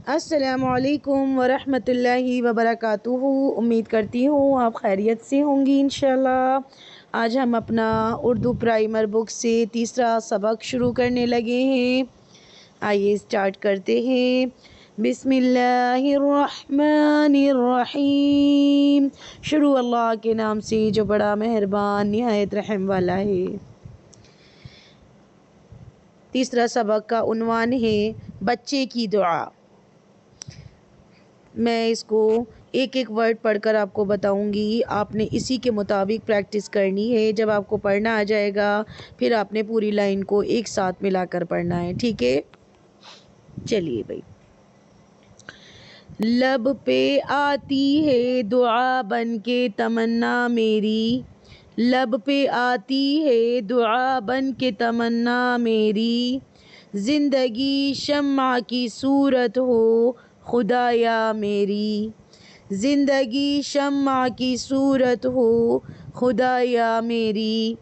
السلام علیکم ورحمۃ اللہ وبرکاتہ۔ امید کرتی ہوں آپ خیریت سے ہوں گی انشاءاللہ۔ آج ہم اپنا اردو پرائمر بک سے تیسرا سبق شروع کرنے لگے ہیں۔ آئیے اسٹارٹ کرتے ہیں۔ بسم اللہ الرحمن الرحیم۔ شروع اللہ کے نام سے جو بڑا مہربان نہایت رحم والا ہے۔ تیسرا سبق کا عنوان ہے بچے کی دعا۔ میں اس کو ایک ایک ورڈ پڑھ کر آپ کو بتاؤں گی، آپ نے اسی کے مطابق پریکٹس کرنی ہے۔ جب آپ کو پڑھنا آ جائے گا پھر آپ نے پوری لائن کو ایک ساتھ ملا کر پڑھنا ہے، ٹھیک ہے؟ چلیے بھائی۔ لب پہ آتی ہے دعا بن کے تمنا میری، لب پہ آتی ہے دعا بن کے تمنا میری، زندگی شمع کی صورت ہو خدایا میری، زندگی شمع کی صورت ہو خدایا میری،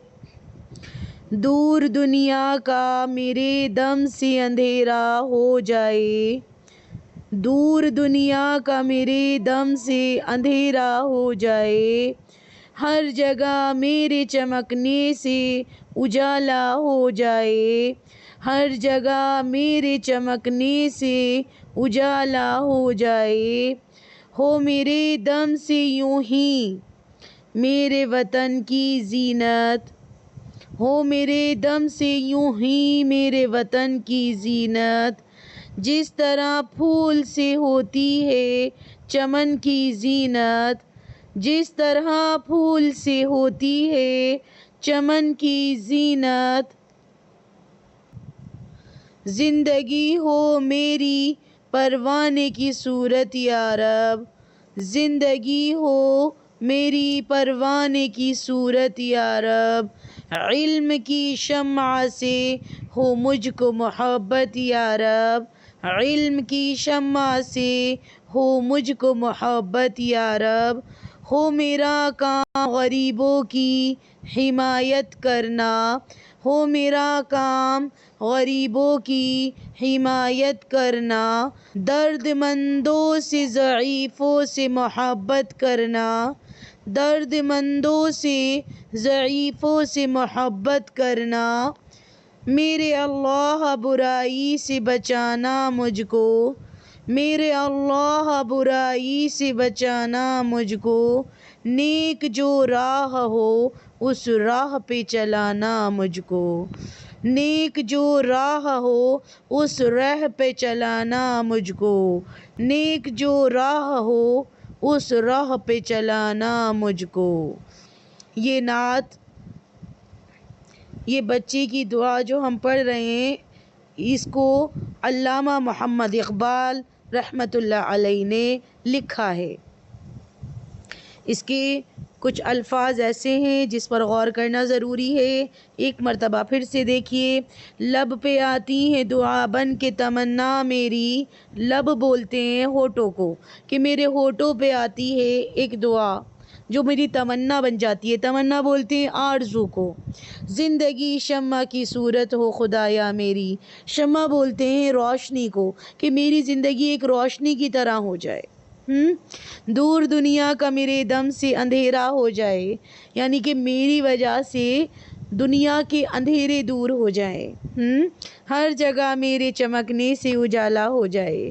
دور دنیا کا میرے دم سے اندھیرا ہو جائے، دور دنیا کا میرے دم سے اندھیرا ہو جائے، ہر جگہ میرے چمکنے سے اجالا ہو جائے، ہر جگہ میرے چمکنے سے اجالا ہو جائے، ہو میرے دم سے یوں ہی میرے وطن کی زینت، ہو میرے دم سے یوں ہی میرے وطن کی زینت، جس طرح پھول سے ہوتی ہے چمن کی زینت، جس طرح پھول سے ہوتی ہے چمن کی زینت، زندگی ہو میری پروانے کی صورت یا رب، زندگی ہو میری پروانے کی صورت یا رب، علم کی شمع سے ہو مجھ کو محبت یا رب، علم کی شمع سے ہو مجھ کو محبت یا رب، ہو میرا کام غریبوں کی حمایت کرنا، ہو میرا کام غریبوں کی حمایت کرنا، درد مندوں سے ضعیفوں سے محبت کرنا، درد مندوں سے ضعیفوں سے محبت کرنا، میرے اللہ برائی سے بچانا مجھ کو، میرے اللہ برائی سے بچانا مجھ کو، نیک جو راہ ہو اس راہ پہ چلانا مجھ کو، نیک جو راہ ہو اس راہ پہ چلانا مجھ کو، نیک جو راہ ہو اس راہ پہ چلانا مجھ کو۔ یہ نعت، یہ بچے کی دعا جو ہم پڑھ رہے ہیں، اس کو علامہ محمد اقبال رحمۃ اللہ علیہ نے لکھا ہے۔ اس کے کچھ الفاظ ایسے ہیں جس پر غور کرنا ضروری ہے۔ ایک مرتبہ پھر سے دیکھیے۔ لب پہ آتی ہے دعا بن کے تمنا میری، لب بولتے ہیں ہونٹوں کو کہ میرے ہونٹوں پہ آتی ہے ایک دعا جو میری تمنا بن جاتی ہے، تمنا بولتے ہیں آرزو کو، زندگی شمع کی صورت ہو خدایا میری، شمع بولتے ہیں روشنی کو کہ میری زندگی ایک روشنی کی طرح ہو جائے، دور دنیا کا میرے دم سے اندھیرا ہو جائے، یعنی کہ میری وجہ سے دنیا کے اندھیرے دور ہو جائیں، ہر جگہ میرے چمکنے سے اجالا ہو جائے،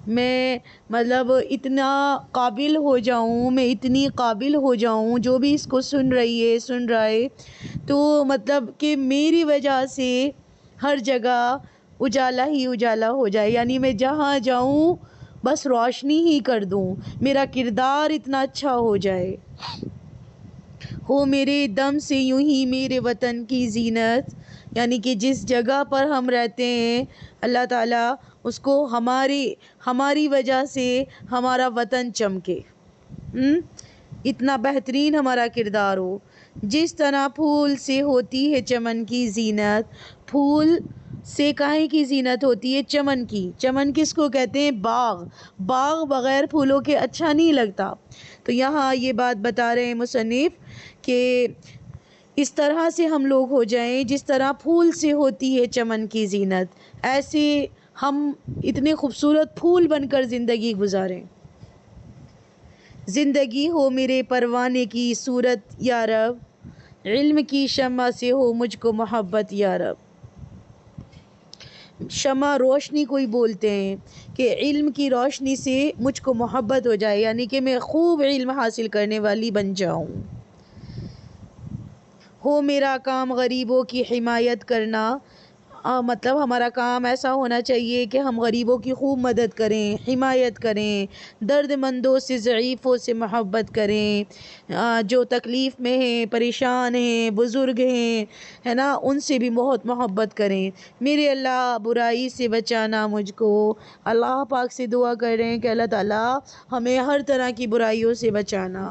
میں مطلب اتنا قابل ہو جاؤں، میں اتنی قابل ہو جاؤں، جو بھی اس کو سن رہی ہے سن رہا ہے تو مطلب کہ میری وجہ سے ہر جگہ اجالا ہی اجالا ہو جائے، یعنی میں جہاں جاؤں بس روشنی ہی کر دوں، میرا کردار اتنا اچھا ہو جائے، ہو میرے دم سے یوں ہی میرے وطن کی زینت، یعنی کہ جس جگہ پر ہم رہتے ہیں اللہ تعالیٰ اس کو ہماری وجہ سے ہمارا وطن چمکے، اتنا بہترین ہمارا کردار ہو، جس طرح پھول سے ہوتی ہے چمن کی زینت، پھول سے کاہے کی زینت ہوتی ہے؟ چمن کی، چمن کس کو کہتے ہیں؟ باغ، باغ بغیر پھولوں کے اچھا نہیں لگتا، تو یہاں یہ بات بتا رہے ہیں مصنف کہ اس طرح سے ہم لوگ ہو جائیں جس طرح پھول سے ہوتی ہے چمن کی زینت، ایسے ہم اتنے خوبصورت پھول بن کر زندگی گزاریں۔ زندگی ہو میرے پروانے کی صورت یا رب، علم کی شمع سے ہو مجھ کو محبت یا رب۔ شمع روشنی کو ہی بولتے ہیں کہ علم کی روشنی سے مجھ کو محبت ہو جائے، یعنی کہ میں خوب علم حاصل کرنے والی بن جاؤں۔ ہو میرا کام غریبوں کی حمایت کرنا، مطلب ہمارا کام ایسا ہونا چاہیے کہ ہم غریبوں کی خوب مدد کریں، حمایت کریں، درد مندوں سے، ضعیفوں سے محبت کریں، جو تکلیف میں ہیں، پریشان ہیں، بزرگ ہیں، ہے نا، ان سے بھی بہت محبت کریں۔ میرے اللہ برائی سے بچانا مجھ کو۔ اللہ پاک سے دعا کر رہے ہیں کہ اللہ تعالیٰ ہمیں ہر طرح کی برائیوں سے بچانا۔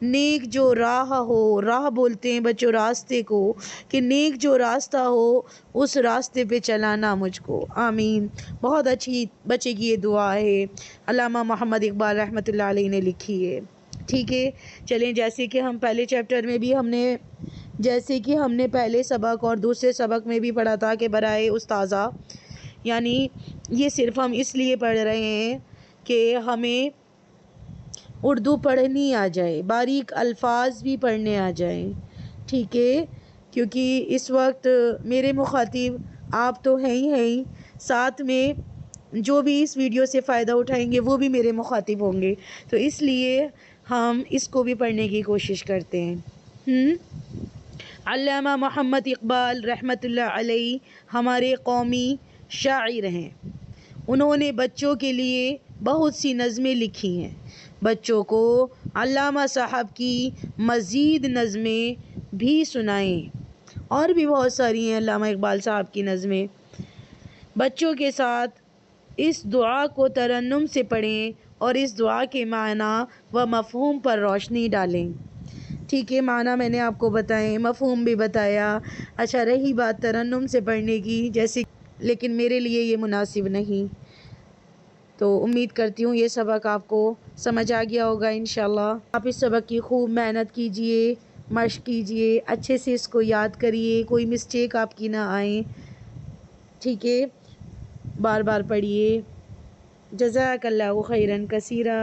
نیک جو راہ ہو، راہ بولتے ہیں بچوں راستے کو، کہ نیک جو راستہ ہو اس راستے پہ چلانا مجھ کو، آمین۔ بہت اچھی بچے کی یہ دعا ہے، علامہ محمد اقبال رحمۃ اللہ علیہ نے لکھی ہے۔ ٹھیک ہے، چلیں، جیسے کہ ہم پہلے چیپٹر میں بھی ہم نے پہلے سبق اور دوسرے سبق میں بھی پڑھا تھا کہ برائے استاذہ، یعنی یہ صرف ہم اس لیے پڑھ رہے ہیں کہ ہمیں اردو پڑھنی آ جائے، باریک الفاظ بھی پڑھنے آ جائیں، ٹھیک ہے، کیونکہ اس وقت میرے مخاطب آپ تو ہیں ہی، ساتھ میں جو بھی اس ویڈیو سے فائدہ اٹھائیں گے وہ بھی میرے مخاطب ہوں گے، تو اس لیے ہم اس کو بھی پڑھنے کی کوشش کرتے ہیں۔ علامہ محمد اقبال رحمۃ اللہ علیہ ہمارے قومی شاعر ہیں۔ انہوں نے بچوں کے لیے بہت سی نظمیں لکھی ہیں۔ بچوں کو علامہ صاحب کی مزید نظمیں بھی سنائیں، اور بھی بہت ساری ہیں علامہ اقبال صاحب کی نظمیں۔ بچوں کے ساتھ اس دعا کو ترنم سے پڑھیں اور اس دعا کے معنی و مفہوم پر روشنی ڈالیں۔ ٹھیک ہے، معنی میں نے آپ کو بتائیں، مفہوم بھی بتایا۔ اچھا، رہی بات ترنم سے پڑھنے کی، جیسے لیکن میرے لیے یہ مناسب نہیں، تو امید کرتی ہوں یہ سبق آپ کو سمجھ آ گیا ہوگا انشاءاللہ۔ آپ اس سبق کی خوب محنت کیجئے، مشق کیجئے، اچھے سے اس کو یاد کریے، کوئی مسٹیک آپ کی نہ آئیں، ٹھیک ہے، بار بار پڑھیے۔ جزاک اللہ خیرن کثیرا۔